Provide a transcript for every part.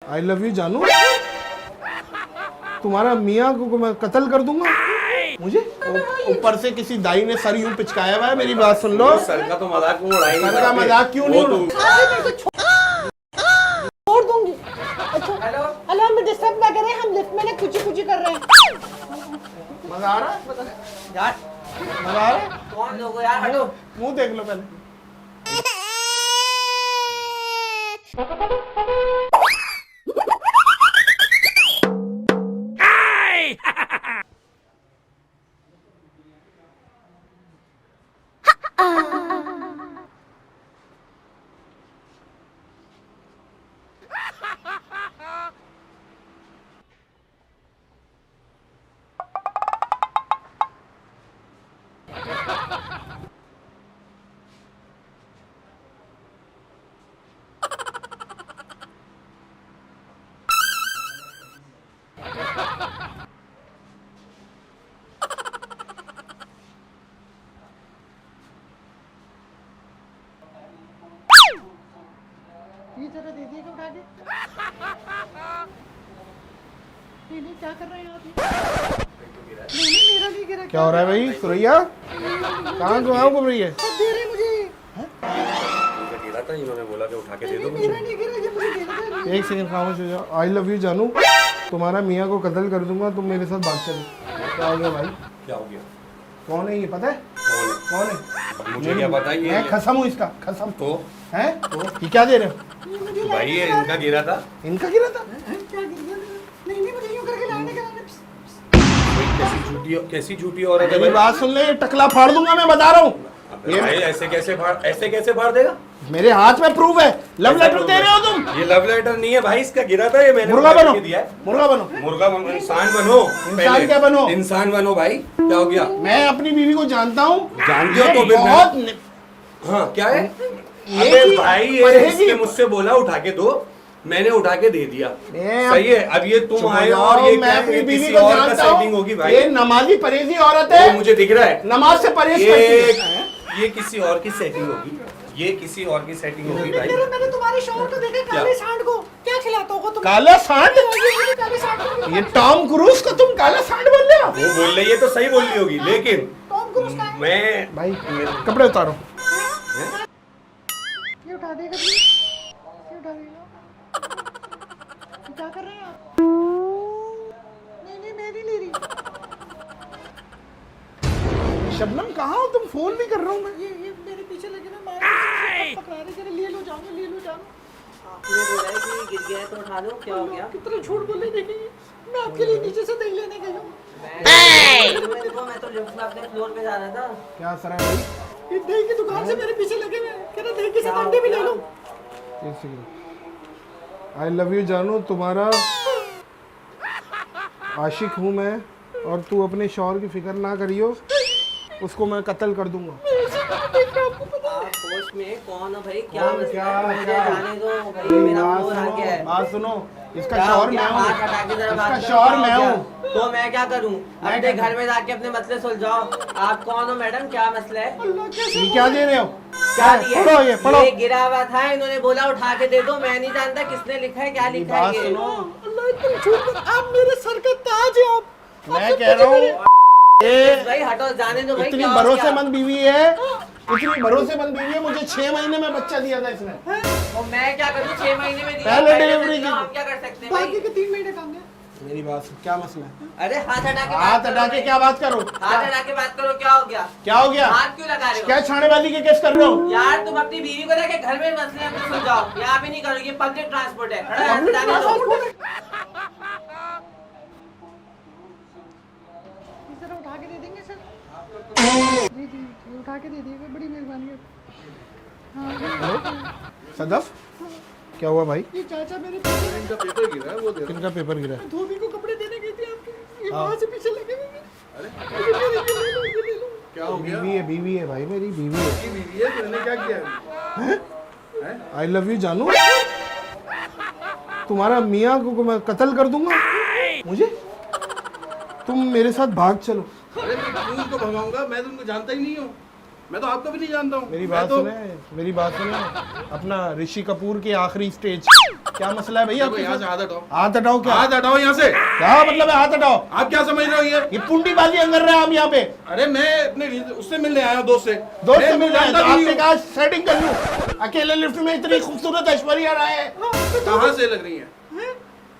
I love you जानू, तुम्हारा मियाँ को मैं कत्ल कर दूंगा। मुझे ऊपर से किसी दाई ने सर यूं पिचकाया हुआ है। मेरी बात सुन लो। सर का तो मजाक क्यों उड़ाई? सर का मजाक क्यों नहीं उड़ाऊं? छोड़ दूंगी। अच्छा हेलो हमें डिस्टर्ब ना करें, हम लिफ्ट में ना कुची कर रहे हैं। मजा आ रहा है? यार मजा आ रहा है? कौन लोग हो यार, हटो। मुंह देख लो पहले। ये जरा दे दिएगा उठा के। नहीं क्या कर रहे हैं आप? नहीं मेरा नहीं गिरा। क्या हो रहा है भाई? सुरैया कहाँ घुम रही है? दे रहे मुझे। गिरा था, इन्होंने बोला कि उठा के दे दो। मेरा नहीं गिरा, ये मुझे दे दो। एक सेकंड खामोश हो जाओ। आई लव यू जानू, तुम्हारा मियाँ को कत्ल कर दूंगा, तुम मेरे साथ भाग चलो। क्या हो गया भाई? क्या हो गया? कौन है ये पता है? कौन है? मुझे क्या पता ये? मैं खसम हूँ इसका, खसम। तो हैं? ये क्या दे रहे हो? तो भाई ये इनका गिरा था। इनका गिरा था? क्या गिर गया? नहीं मुझे यूं करके लाने का। कैसी झूठी औरत है मेरी भाई? बात सुन ले, टकला फाड़ दूंगा मैं, बता रहा हूँ। ये भाई ऐसे कैसे फाड़ देगा? मेरे हाथ में प्रूफ है। लव लेटर दे रहे हो तुम? ये लव लेटर नहीं है भाई, इसका गिरा था। ये मैंने मुर्गा बनो, दिया है। मुर्गा बनो, मुर्गा बनो, इंसान बनो। इंसान क्या बनो? इंसान बनो भाई। क्या हो गया? मैं अपनी बीवी को जानता हूँ। जानते हो तो फिर बहुत हाँ क्या है? ये अबे कि भाई ये परहेजी- इसने मुझसे बोला उठा के दो, मैंने उठा के दे दिया। ये सही है। अब ये तुम आए हो और ये मैं क्या है? अपनी ये बीवी किसी को और का जानता सेटिंग हूँ। होगी भाई। ये नमाजी परहेजी औरत वो है, मुझे दिख रहा है। नमाज से परहेज करती है। ये किसी और की सेटिंग होगी। ये किसी और की सेटिंग होगी भाई। मैंने तुम्हारे शौहर को देखा, काले सांड को क्या खिलाता होगा तुम? काला सांड? काले सांड को ये टॉम क्रूज को तुम काला सांड बोल रहे हो? वो बोल रही है तो सही बोल रही होगी, लेकिन टॉम क्रूज का है। मैं भाई कपड़े उतारो। ये उठा देगा तू? ये उठा देगा? क्या कर रहे हैं आप? नहीं मैं नहीं ले रही। शबनम कहाँ हो तुम? फोन भी कर रहा हूँ मैं। ये मेरे पीछे लगे ना, मार पकड़ा रहे थे। ले लो जानो। आपने बोला है कि गिर गया है तो उठा लो। क्या हो गया? कितना झूठ बोले देखेंगे। मैं आपके लिए नीचे से दही लेने गई हूँ। मैं तो लिफ्ट में अपने फ्लोर पे जा रहा था। क्या सर है भाई? ये दही की दुकान से मेरे पीछे लगे हुए हैं। कह रहे दही के साथ अंडे भी ले लो। आई लव यू जानू, तुम्हारा आशिक हूँ मैं, और तू अपने शौहर की फिक्र ना करियो, उसको मैं कत्ल कर दूंगा। आप होश में कौन हो भाई? क्या मसला है? मुझे जाने दो भाई, मेरा फ्लोर आ गया है। बात सुनो, इसका क्या शौहर हो मैं गया? हूँ। हाथ हटा के जरा बात इसका करो, शौहर क्या मैं हो गया? हूँ। तो मैं क्या करूं? अपने घर में जाके अपने मसले सुलझाओ। आप कौन हो मैडम? क्या मसला है? ये क्या दे रहे हो? क्या दिया? पढ़ो ये, पढ़ो। ये गिरा हुआ था, इन्होंने बोला उठा के दे दो। मैं नहीं जानता किसने लिखा है, क्या लिखा बात है ये। सुनो, अल्लाह तुम झूठ मत। आप मेरे सर का ताज है। आप मैं कह रहा हूँ ये भाई हटो, जाने दो भाई। इतनी क्या हो गया? भरोसेमंद बीवी है, इतनी भरोसेमंद बीवी है। मुझे 6 महीने में बच्चा दिया था इसने। और मैं क्या करूं? 6 महीने में दिया। पहले पहले डिलीवरी से की। हम क्या कर सकते हैं बाकी भाई? के 3 महीने काम है। मेरी बात सुन, क्या मसला है? अरे हाथ हटा के हाथ बात करो हटा के भाई। क्या बात करो? हाथ हटा के बात करो। क्या हो गया? क्या हो गया? हाथ क्यों लगा रहे हो? क्या छानेबाजी के केस कर रहे हो? यार तुम अपनी बीवी को जाके घर में मसले अपने सुलझाओ। यहाँ पे नहीं करो, ये पब्लिक ट्रांसपोर्ट है। हटो, यहाँ से जाने दो। जरा उठा के दे देंगे सर? जी उठा के दे दिएगा, बड़ी मेहरबानी है। हाँ सदफ क्या हुआ भाई? ये चाचा मेरे पीछे किनका पेपर गिरा है? धोबी को कपड़े देने गई थी आपके। ये वहाँ से पीछे लगे हुए हैं। ये ले लो। क्या हो गया? बीवी है भाई, मेरी बीवी है। तूने क्या किया? आई लव यू जानू, तुम्हारा मियाँ को मैं कत्ल कर दूंगा। मुझे तुम मेरे साथ भाग चलो। अरे मैं क्यों उसको भगाऊंगा? मैं तो उनको जानता ही नहीं हूँ। मैं तो आपको भी नहीं जानता हूँ। मेरी बात सुने, अपना ऋषि कपूर की आखिरी स्टेज क्या मसला है भैया? देखो, यहाँ से हाथ हटाओ। हाथ हटाओ क्या? हाथ हटाओ यहाँ से। क्या मतलब है हाथ हटाओ? आप क्या समझ रहे हो ये पुंडीबाजी कर रहे हैं आप यहाँ पे। अरे मैं अपने उससे मिलने आया हूँ, दोस्त से। दोस्त मैं से मिल रहे हैं तो जानता भी आपने हूँ। कहा सेटिंग कर लूं। अकेले लिफ्ट में इतनी खूबसूरत ऐश्वर्या राय है। कहाँ से लग रही है?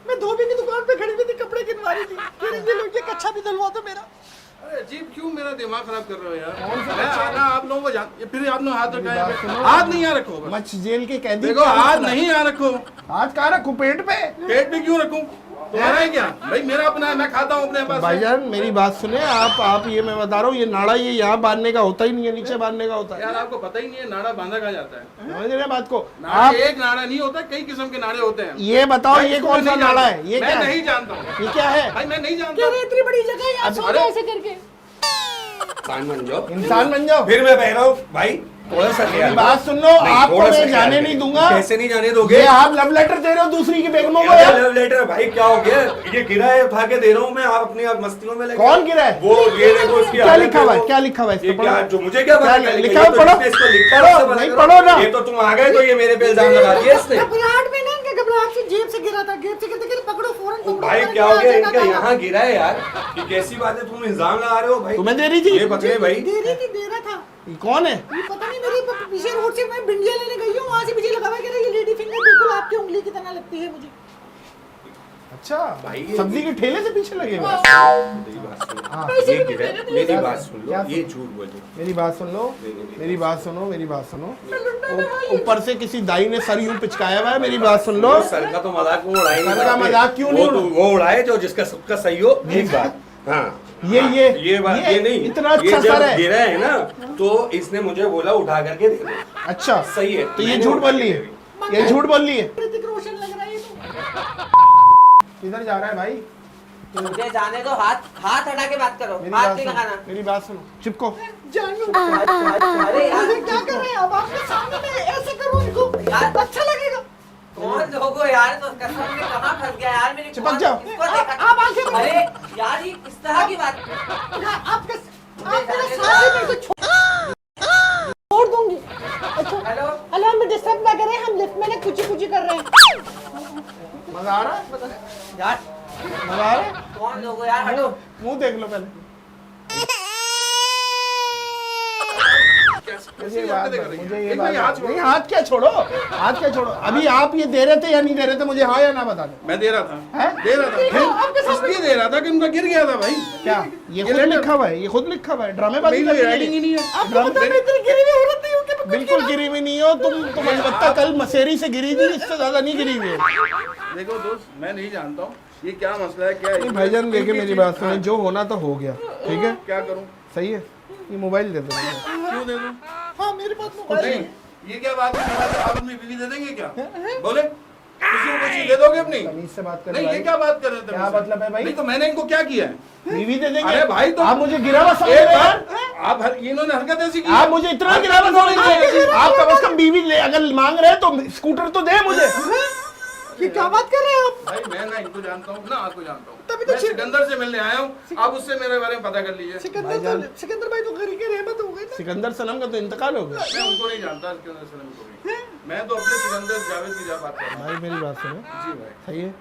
मैं धोबी की दुकान पे खड़ी हुई थी, कपड़े गिनवा रही थी। कह रही थी, ये कच्छा भी दिलवा दो मेरा। अरे अजीब, क्यों मेरा दिमाग खराब कर रहे हो यार? मैं आना आप लोगों को फिर आपने हाथ रखा है। हाथ नहीं यहाँ रखो बस। मच जेल के कैदी। देखो, हाथ नहीं यहाँ रखो। हाथ कहाँ रखूं? पेट पे। पेट पे क्यों रखूं? तुम्हारा है क्या भाई? मेरा अपना है, मैं खाता हूँ अपने पास। भाईजान मेरी बात सुने आप ये मैं बता रहा हूँ, ये नाड़ा ये यहाँ बांधने का होता ही नहीं है, नीचे बांधने का होता है। यार आपको पता ही नहीं है नाड़ा बांधा कहाँ जाता है? समझ रहे हैं बात को नाड़ा आप? एक नाड़ा नहीं होता, कई किस्म के नाड़े होते हैं। ये बताओ ये कौन सा नाड़ा है? ये मैं क्या नहीं है? जानता हूँ ये क्या है? भाई, मैं नहीं कह जानता। रही इतनी बड़ी जगह यहाँ सो अरे- जाओ ऐसे करके। इंसान बन जाओ। इंसान बन जाओ। फिर मैं बह रहा हूँ भाई, थोड़ा सा ख्याल बात सुन लो, नहीं, आपको थोड़ा सा मैं जाने ख्याल नहीं करो। दूंगा। कैसे नहीं जाने दोगे? ये आप लव लेटर दे रहे हो दूसरी की बेगमों को क्या यार? लव लेटर भाई, क्या हो गया? ये गिरा है, उठा के दे रहा हूँ मैं। आप अपनी आप मस्तियों में लगे। कौन गिरा है? वो ये देखो इसकी क्या हालत लिखा हुआ है? देखो। क्या लिखा हुआ है? ये इसको क्या पढ़ो। जो मुझे क्या क्या पता? लिखा हुआ? पढ़ो। इसको लिखा पढ़ो, है, उससे नहीं पता पढ़ो ना। करो। ये तो तुम आ गए तो ये मेरे पे इल्जाम लगा दिया इसने। घबराहट में ना, इनके घबराहट से जेब से गिरा था। जेब से गिरते गिरते पकड़ो फौरन ओ पकड़ो। भाई क्या हो गया इनका? यहाँ गिरा है यार। ये कैसी बात है? तुम इल्जाम लगा रहे हो भाई। तुम्हें दे रही थी? ये पकड़े भाई। दे रही थी, दे रहा था। ये कौन है? ये पता नहीं, मेरी पीछे रोड से मैं भिंडिया लेने गई हूँ, वहाँ से मुझे लगा हुआ है कि ये लेडी फिंगर बिल्कुल आपकी उंगली की तरह लगती है मुझे। अच्छा भाई ये- सब्जी के ठेले से पीछे लगे हुए हैं। मेरी बात सुनो। हाँ। पैसे ये भी गिरा है। मेरे मेरी दिए। बात सुन क्या लो, सुन- ये झूठ बोलो। मेरी बात सुन लो, नहीं। मेरी बात सुनो, मेरी बात सुनो। ऊपर से किसी दाई ने सर यूं पिचकाया हुआ है। मेरी बात सुन लो। सर का तो मजाक वो उड़ाए नहीं सर का सकते। मजाक क्यों नहीं वो तो वो उड़ाए जो जिसका सबका सही हो। एक बात हाँ, ये बात ये ये नहीं, इतना अच्छा ये सर जब है। गिरा है ना तो इसने मुझे बोला उठा करके दे दो। अच्छा सही है, तो ये मैंने झूठ उठा बोल के रही दे है, दी। ये झूठ बोल रही है। ऋतिक रोशन लग रहा है ये तो। किधर जा रहा है भाई? मुझे जाने दो, हाथ हटा के बात करो, मेरी हाथ बात नहीं सुनो, लगाना। मेरी बात सुनो, चिपको। जानू अरे यार, अरे क्या कर रहे हैं अब? आपके सामने मैं ऐसे करूँ इनको? यार, अच्छा लगेगा। कौन लोगो यार? तो कसम में कहाँ फंस गया यार? मेरी चिपक कौन- जाओ। किसको देखा? आप आगे बढ़ो। अरे यार, ये किस तरह की बात? आप मेरे साथ ही मेरे को छोड़ दूंगी। अच्छा हेलो, हेलो, हमें डिस्टर्ब ना करें, हम लिफ्ट में ना कुछ कर रहे हैं। मजा आ रहा है? यार मजा आ रहा है? कौन लोगो यार? हटो। मुंह देख लो पहले। मुझे ये बात मुझे ये बात नहीं, हाथ क्या छोड़ो, हाथ क्या छोड़ो। अभी आप ये दे रहे थे या नहीं दे रहे थे? मुझे हाँ या ना बता दो। मैं दे रहा था। हैं? दे रहा था। इसलिए दे रहा था कि उनका गिर गया था भाई। क्या ये खुद लिखा हुआ है? ये खुद लिखा हुआ है। ड्रामेबाजी मेरी करनी राइटिंग ही नहीं है। आपको पता है मैं इतनी गिरी हुई औरत नहीं हूँ कि मैं बिल्कुल गिरी हुई नहीं हो तुम। अलबत्ता कल मसेरी से गिरी थी, इससे ज्यादा नहीं गिरी हुई हो। देखो दोस्त, मैं नहीं जानता हूँ ये क्या मसला है, क्या नहीं भाईजान देखिए मेरी बात सुने, जो होना तो हो गया, ठीक है? क्या करूँ? सही है, ये मोबाइल दे दो मुझे। क्यों दे दूँ? हाँ मेरे पास मोबाइल नहीं, है। ये क्या बात है? आप अपनी बीवी दे देंगे क्या? बोले किसी को कुछ दे दोगे अपनी? तमीज से बात कर नहीं, ये भाई। क्या बात कर रहे थे? क्या मतलब है भाई? नहीं तो मैंने इनको क्या किया है? बीवी दे देंगे? अरे भाई तो आप मुझे गिरा हुआ समझ एक रहे हैं बार यार? आप इन्होंने हरकत ऐसी की। आप मुझे इतना गिरा हुआ समझ रहे हैं? आप कम से कम बीवी ले, अगर मांग रहे हैं तो स्कूटर तो दे मुझे। ये क्या बात कर रहे हैं आप? भाई मैं ना इनको जानता हूँ ना आपको जानता हूँ। तभी तो मैं सिकंदर से मिलने आया हूँ, आप उससे मेरे बारे में पता कर लीजिए। सिकंदर भाई तो घर के रहमत हो गए ना। सिकंदर सनम का तो इंतकाल हो गया। मैं उनको नहीं जानता सिकंदर सनम को भी। मैं तो अपने सिकंदर जावेद की बात कर रहा हूँ। भाई मेरी बात सुनो, जी भाई, सही है?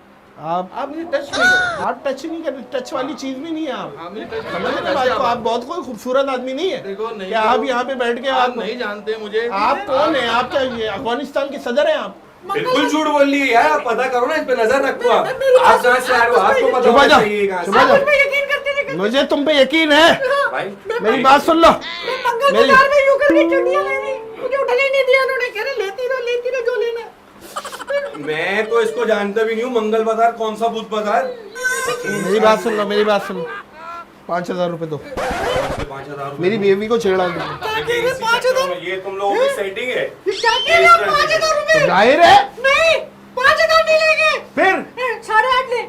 आप मुझे टच नहीं करो। आप टच नहीं कर, टच वाली चीज भी नहीं है आप। हाँ, मुझे टच समझ रहे हैं बात को? आप बहुत कोई खूबसूरत आदमी नहीं है। देखो नहीं, क्या आप यहाँ पे बैठ के आप नहीं जानते मुझे। आप कौन है? आप क्या ये अफगानिस्तान के सदर हैं आप? बिल्कुल झूठ बोल रही है यार। आप पता करो ना, इस पे नजर रखो। आप कहाँ से आ रहे हो? आपको पता चुप होना जाओ, चाहिए कहाँ चुप से। जाओ। मैं यकीन करते नहीं। मुझे तुम पे यकीन है। भाई मेरी बात सुन लो। मैं मंगल मेरी- बाजार में यूं करके चुटिया ले रही, मुझे उठने ही नहीं दिया उन्होंने। कह रहे लेती रहो जो लेना। मैं तो इसको जानता भी नहीं हूँ। मंगल बाजार कौन सा बुध बाजार? मेरी बात सुन लो, मेरी बात सुन लो। 5,000 रुपए दो। 5,000 मेरी बेबी को छेड़ा दो। देखिए, इसी चक्कर में ये तुम लोगों की सेटिंग है। ये क्या कह रहे हो? 5,000 रुपए जाहिर है। नहीं, 5,000 नहीं लेंगे। फिर 8.5 ले।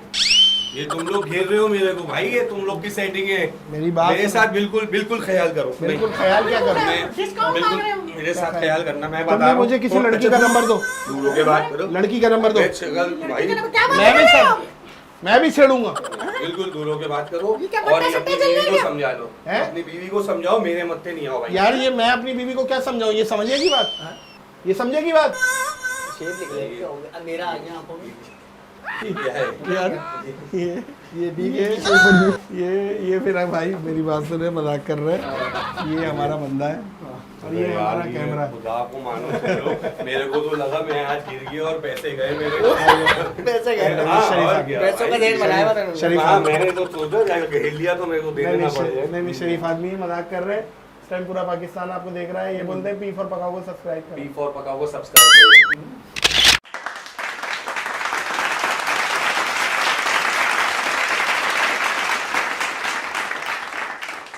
ये तुम लोग घेर रहे हो मेरे को भाई। ये तुम लोग की सेटिंग है। मेरी बात मेरे सुनो। साथ बिल्कुल ख्याल करो। बिल्कुल ख्याल क्या करो? मैं डिस्काउंट मांग रहे हो। बिल्कुल मेरे साथ ख्याल करना। मैं बता तुमने रहा हूँ। मुझे किसी लड़की का नंबर दो। दूर होके बात करो। लड़की का नंबर दो। मैं शक्ल भाई क्या बात मैं कर भी रहे हो? मैं भी छेड़ूंगा। बिल्कुल दूर होके बात करो। ये क्या और बट्टा ये अपनी सट्टा चल बीवी रहा को है? समझा लो। हैं? अपनी बीवी को समझाओ, मेरे मत्थे नहीं आओ भाई। यार ये मैं अपनी बीवी को क्या समझाऊं? ये समझेगी बात? ये समझेगी बात? शेप निकले क्या हो गया? अब मेरा आ गया आंखों में। क्या है? यार ये फिर भाई मेरी बात सुने, मजाक कर रहे हैं। ये हमारा बंदा है और ये हमारा कैमरा है। खुदा को मानो चलो, मेरे को तो लगा मैं आज गिर गया और पैसे गए मेरे। पैसे गए। हाँ, शरीफ और आ क्या? पैसों का ढेर बनाया हुआ था उन्होंने। शरीफ हाँ, आदमी। मैंने तो सोचा जाकर घेर लिया तो मेरे को देना पड़ेगा। नहीं, शरीफ आदमी है, मजाक कर रहे हैं। इस टाइम पूरा पाकिस्तान आपको देख रहा है। ये बोलते हैं पी फॉर पकाओ को सब्सक्राइब करो। पी फॉर पकाओ को सब्सक्राइब करें।